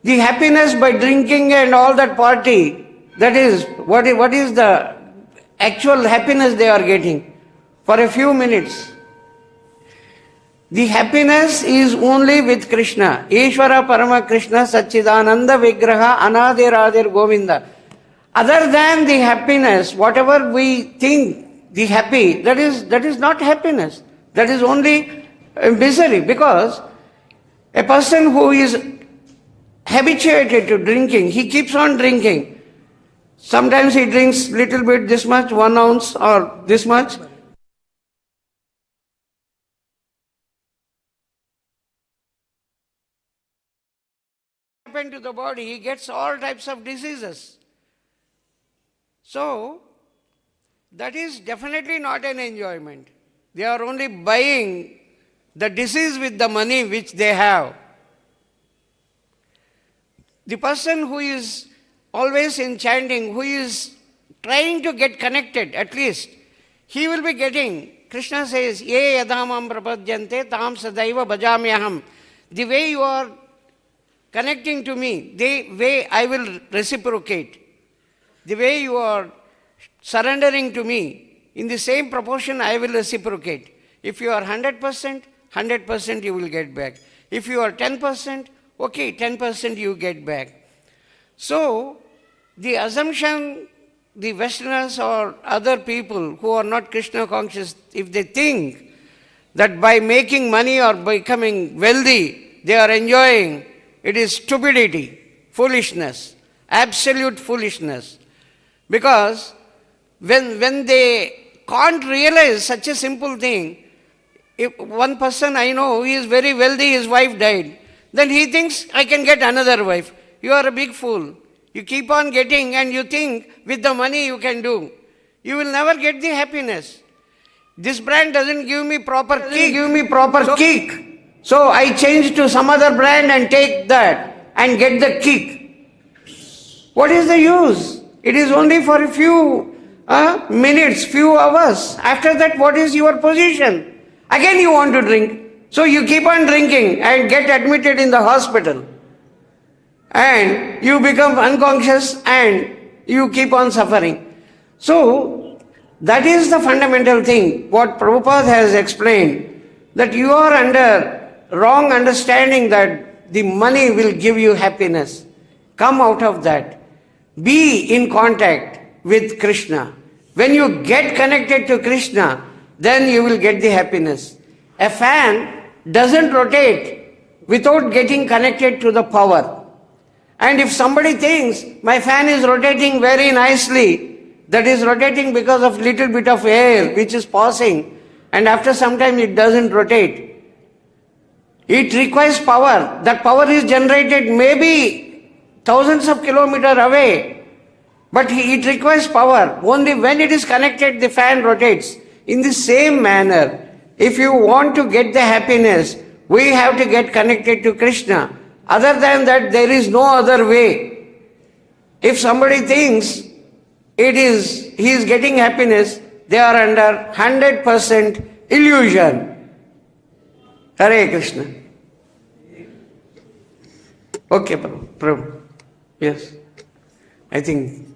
The happiness by drinking and all that party, that is, what is the actual happiness they are getting for a few minutes? The happiness is only with Krishna. Ishvara Parama Krishna Satchidananda Vigraha Anadiradir Govinda. Other than the happiness, whatever we think the happy, that is not happiness. That is only misery, because a person who is habituated to drinking, he keeps on drinking. Sometimes he drinks little bit, this much, 1 ounce or this much. to the body, he gets all types of diseases. So, that is definitely not an enjoyment. They are only buying the disease with the money which they have. The person who is always in chanting, who is trying to get connected at least, he will be getting. Krishna says, Ye yadhamam prapadyante tam sadaiva bhajamyaham. The way you are connecting to me, the way I will reciprocate. The way you are surrendering to me, in the same proportion I will reciprocate. If you are 100%, 100% you will get back. If you are 10%, okay, 10% you get back. So, the assumption, the Westerners or other people who are not Krishna conscious, if they think that by making money or becoming wealthy, they are enjoying, it is stupidity, foolishness, absolute foolishness. Because when they can't realize such a simple thing, if one person I know, he is very wealthy, his wife died, then he thinks, I can get another wife. You are a big fool. You keep on getting and you think with the money you can do. You will never get the happiness. This brand doesn't give me proper kick. So I change to some other brand and take that and get the kick. What is the use? It is only for a few minutes, few hours. After that, what is your position? Again you want to drink. So you keep on drinking and get admitted in the hospital. And you become unconscious and you keep on suffering. So, that is the fundamental thing, what Prabhupada has explained, that you are under wrong understanding that the money will give you happiness. Come out of that. Be in contact with Krishna. When you get connected to Krishna, then you will get the happiness. A fan doesn't rotate without getting connected to the power. And if somebody thinks, my fan is rotating very nicely, that is rotating because of little bit of air which is passing, and after some time it doesn't rotate. It requires power. That power is generated maybe thousands of kilometers away, but it requires power. Only when it is connected, the fan rotates. In the same manner, if you want to get the happiness, we have to get connected to Krishna. Other than that, there is no other way. If somebody thinks he is getting happiness, they are under 100% illusion. Hare Krishna. Okay, Prabhu. Yes. I think.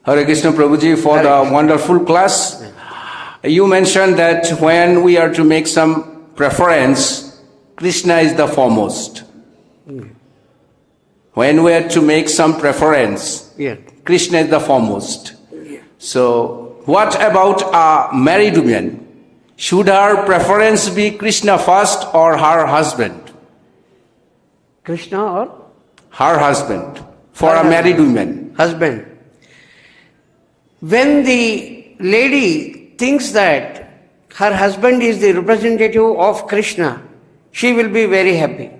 Hare Krishna Prabhuji for the wonderful class. You mentioned that when we are to make some preference, Krishna is the foremost. When we are to make some preference, Krishna is the foremost. So, what about a married woman? Should her preference be Krishna first or her husband? Krishna or? Her husband. For a married woman. Husband. When the lady thinks that her husband is the representative of Krishna, she will be very happy.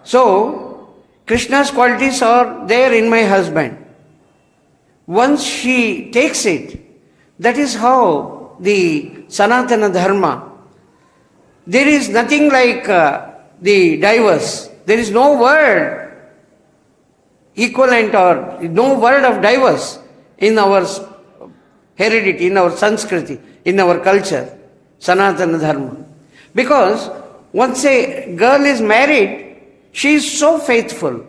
So, Krishna's qualities are there in my husband. Once she takes it, that is how the Sanatana Dharma, there is nothing like the divorce. There is no word equivalent or no word of divorce in our heredity, in our Sanskriti, in our culture, Sanatana Dharma. Because once a girl is married, she is so faithful.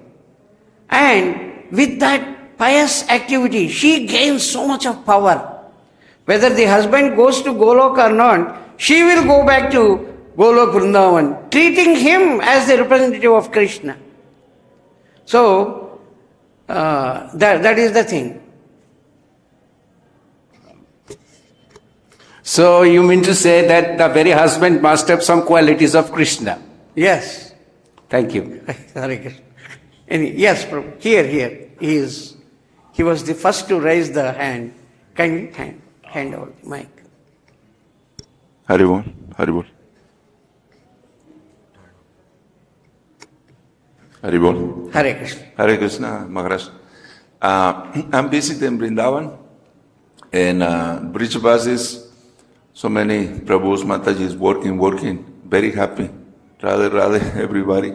And with that pious activity, she gains so much of power. Whether the husband goes to Golok or not, she will go back to Golok Vrindavan, treating him as the representative of Krishna. So, that is the thing. So you mean to say that the very husband must have some qualities of Krishna? Yes. Thank you. Hare Krishna. Yes, Prabhu. Here. He was the first to raise the hand. Kindly hand over the mic. Haribol, Haribol. Haribol. Hare Krishna. Hare Krishna, Maharaj. I'm visiting Vrindavan and bridge buses, so many Prabhus, Matajis working, very happy. Radhe, everybody.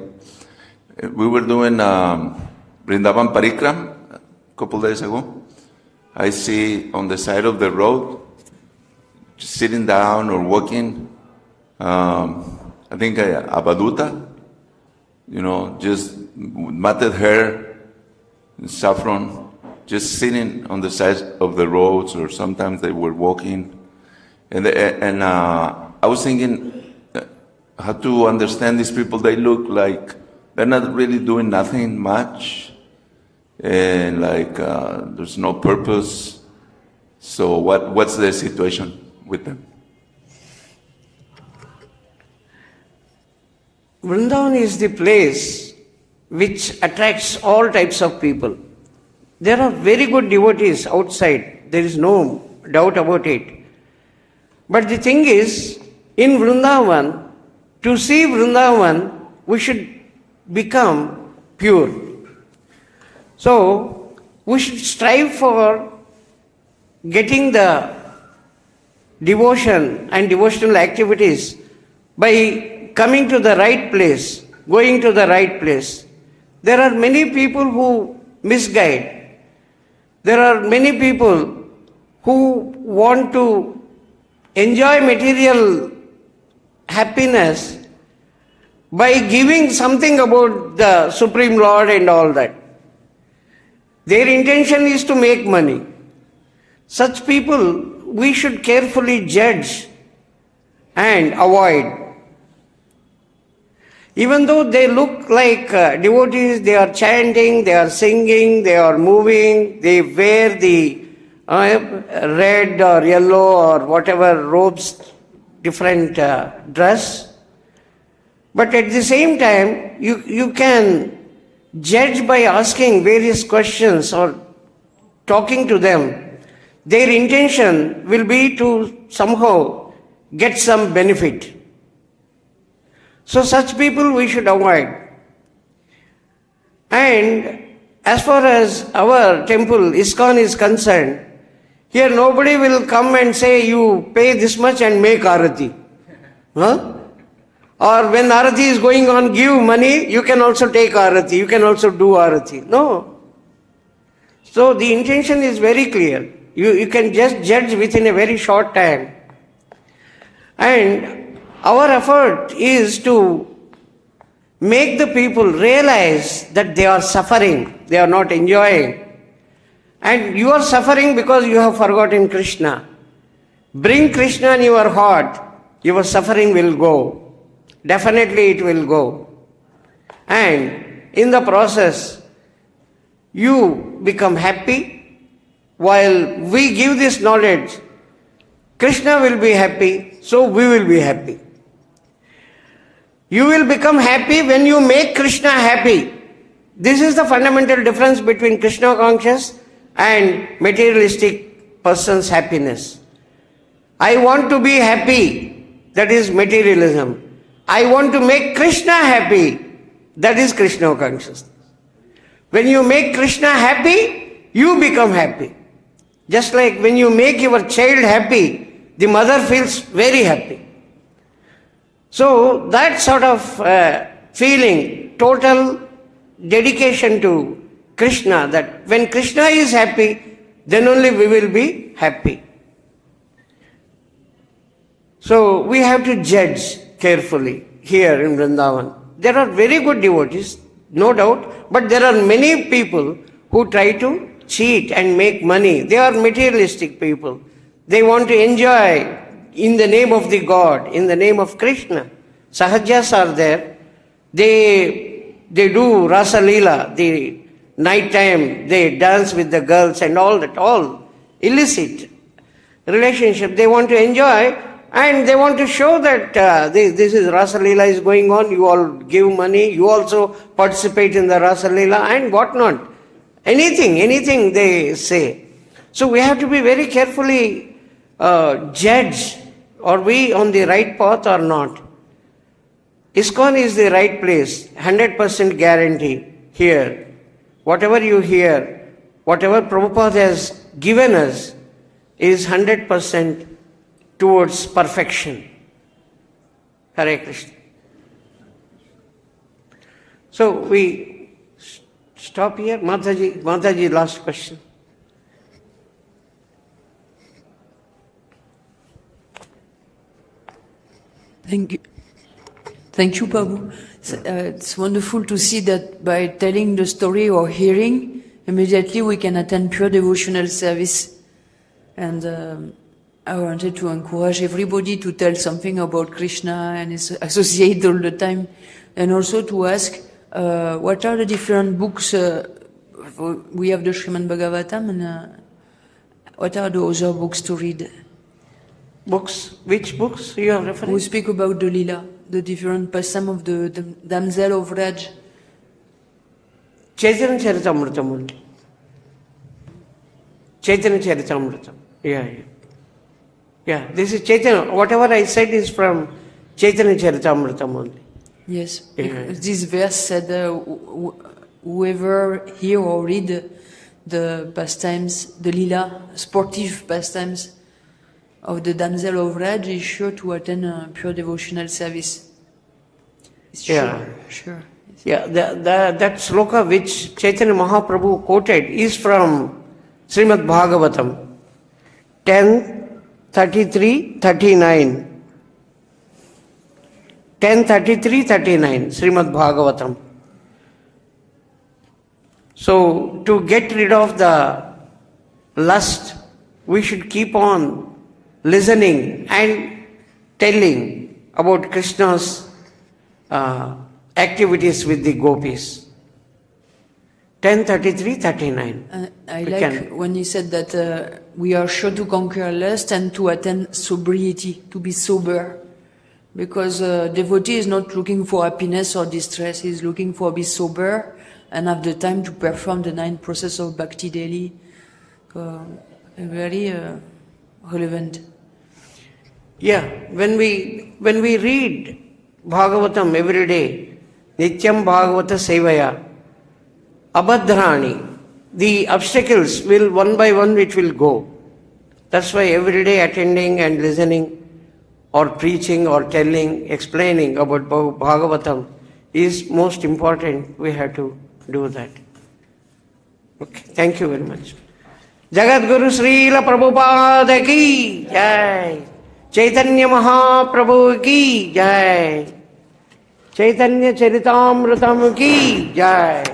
We were doing Vrindavan Parikram a couple days ago. I see on the side of the road, just sitting down or walking, I think a Baduta, just matted hair, saffron, just sitting on the side of the roads, or sometimes they were walking. And I was thinking how to understand these people. They look like they're not really doing nothing much, and there's no purpose. So what's the situation with them? Vrindavan is the place which attracts all types of people. There are very good devotees outside, there is no doubt about it. But the thing is, in Vrindavan, to see Vrindavan, we should become pure. So, we should strive for getting the devotion and devotional activities by coming to the right place, going to the right place. There are many people who misguide. There are many people who want to enjoy material happiness by giving something about the Supreme Lord and all that. Their intention is to make money. Such people we should carefully judge and avoid. Even though they look like devotees, they are chanting, they are singing, they are moving, they wear the red or yellow or whatever robes, different dress. But at the same time, you can judge by asking various questions or talking to them. Their intention will be to somehow get some benefit. So such people we should avoid. And as far as our temple, ISKCON, is concerned, here nobody will come and say you pay this much and make arati. Huh? Or when arati is going on, give money, you can also take arati, you can also do arati. No. So the intention is very clear. You can just judge within a very short time. And our effort is to make the people realize that they are suffering, they are not enjoying. And you are suffering because you have forgotten Krishna. Bring Krishna in your heart, your suffering will go. Definitely it will go. And in the process, you become happy. While we give this knowledge, Krishna will be happy, so we will be happy. You will become happy when you make Krishna happy. This is the fundamental difference between Krishna conscious and materialistic person's happiness. I want to be happy, that is materialism. I want to make Krishna happy, that is Krishna consciousness. When you make Krishna happy, you become happy. Just like when you make your child happy, the mother feels very happy. So that sort of feeling, total dedication to Krishna, that when Krishna is happy, then only we will be happy. So we have to judge carefully here in Vrindavan. There are very good devotees, no doubt, but there are many people who try to cheat and make money. They are materialistic people. They want to enjoy in the name of the God, in the name of Krishna. Sahajas are there. They do Rasa Lila, the night time, they dance with the girls and all that, all illicit relationship. They want to enjoy and they want to show that this is Rasa Lila is going on, you all give money, you also participate in the Rasa Lila and whatnot. Anything they say. So we have to be very carefully judge Are we on the right path or not? ISKCON is the right place, 100% guarantee here. Whatever you hear, whatever Prabhupada has given us is 100% towards perfection. Hare Krishna. So we stop here. Mataji, last question. Thank you. Thank you, Prabhu. It's wonderful to see that by telling the story or hearing, immediately we can attend pure devotional service. And I wanted to encourage everybody to tell something about Krishna and his associate all the time. And also to ask, what are the different books? We have the Srimad Bhagavatam, and what are the other books to read? Books? Which books you are referring to? We speak about the Lila, the different pastime of the damsel of Vraja. Chaitanya Charitamrita only. Chaitanya Charitamrita. Yeah, this is Chaitanya. Whatever I said is from Chaitanya Charitamrita only. Yes, this verse said, whoever hear or read the pastimes, the Lila, sportive pastimes of the damsel of Vraja is sure to attend a pure devotional service. Sure. Yeah, that sloka which Chaitanya Mahaprabhu quoted is from Srimad Bhagavatam 10:33-39. 10:33-39, Srimad Bhagavatam. So, to get rid of the lust, we should keep on listening and telling about Krishna's activities with the gopis. 10:33-39. I like when you said that we are sure to conquer lust and to attain sobriety, to be sober. Because devotee is not looking for happiness or distress, he is looking for be sober and have the time to perform the 9 process of bhakti daily. Very relevant. Yeah, when we read Bhagavatam every day, Nityam Bhagavata Sevaya, Abhadrani, the obstacles will one by one it will go. That's why every day attending and listening or preaching or telling, explaining about Bhagavatam is most important. We have to do that. Okay, thank you very much. Jagat Guru Srila Prabhupada ki jai. Chaitanya Mahaprabhu ki jai. Chaitanya Charitamritam ki jai.